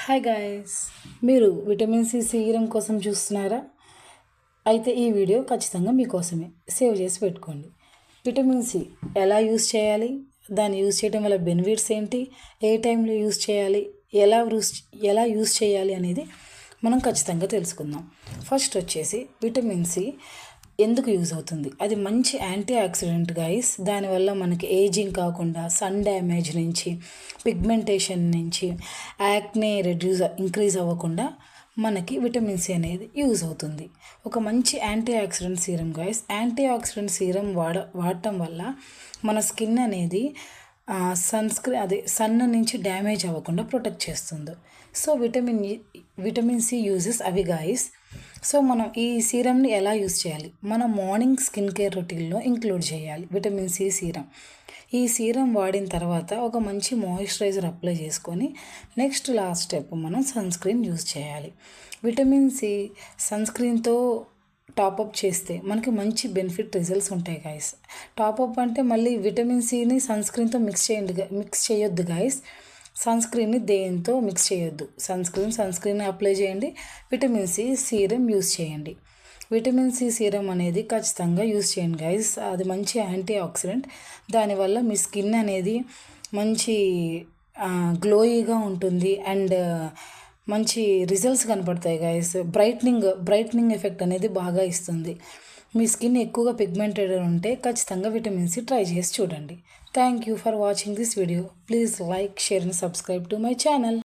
Hi guys, మీరు vitamin C serum కోసం చూస్తున్నారా? అయితే ఈ వీడియో ఖచ్చితంగా మీకోసమే. సేవ్ చేసి పెట్టుకోండి. విటమిన్ సి ఎలా యూస్ చేయాలి, దాన్ని యూస్ చేయడం వల్ల బెనిఫిట్స్ ఏంటి, ఏ టైంలో యూస్ చేయాలి, ఎలా యూస్ చేయాలి అనేది మనం ఖచ్చితంగా తెలుసుకుందాం. ఫస్ట్ వచ్చేసి విటమిన్ సి ఎందుకు యూజ్ అవుతుంది? అది మంచి యాంటీ ఆక్సిడెంట్ గైస్. దానివల్ల మనకి ఏజింగ్ కాకుండా సన్ డ్యామేజ్ నుంచి, పిగ్మెంటేషన్ నుంచి, యాక్నే ఇంక్రీజ్ అవ్వకుండా మనకి విటమిన్ సి అనేది యూజ్ అవుతుంది. ఒక మంచి anti oxidant serum guys. Anti oxidant serum వాడటం వల్ల మన స్కిన్ అనేది సన్ నుంచి డ్యామేజ్ అవ్వకుండా ప్రొటెక్ట్ చేస్తుంది. సో విటమిన్ సి యూజెస్ అవి గాయస్. సో మనం ఈ సీరంని ఎలా యూజ్ చేయాలి? మనం మార్నింగ్ స్కిన్ కేర్ రొటీన్లో ఇంక్లూడ్ చేయాలి విటమిన్ సి సీరం. ఈ సీరం వాడిన తర్వాత ఒక మంచి మాయిశ్చరైజర్ అప్లై చేసుకొని నెక్స్ట్ లాస్ట్ స్టెప్ మనం సన్ స్క్రీన్ యూజ్ చేయాలి. విటమిన్ సి సన్ స్క్రీన్తో టాపప్ చేస్తే మనకి మంచి బెనిఫిట్ రిజల్ట్స్ ఉంటాయి గాయస్. టాపప్ అంటే మళ్ళీ విటమిన్ సిని సన్ స్క్రీన్తో మిక్స్ చేయొద్దు గాయస్. సన్ స్క్రీన్ని దేంతో మిక్స్ చేయొద్దు. సన్ స్క్రీన్ అప్లై చేయండి, విటమిన్ సి సీరం యూస్ చేయండి. విటమిన్ సి సీరం అనేది ఖచ్చితంగా యూస్ చేయండి గైస్. అది మంచి యాంటీ ఆక్సిడెంట్. దానివల్ల మీ స్కిన్ అనేది మంచి గ్లోయీగా ఉంటుంది అండ్ మంచి రిజల్ట్స్ కనపడతాయి గైస్. బ్రైట్నింగ్ ఎఫెక్ట్ అనేది బాగా ఇస్తుంది. మీ స్కిన్ ఎక్కువగా పిగ్మెంటెడ్ ఉంటే ఖచ్చితంగా విటమిన్ సి ట్రై చేసి చూడండి. Thank you for watching this video. Please like, share and subscribe to my channel.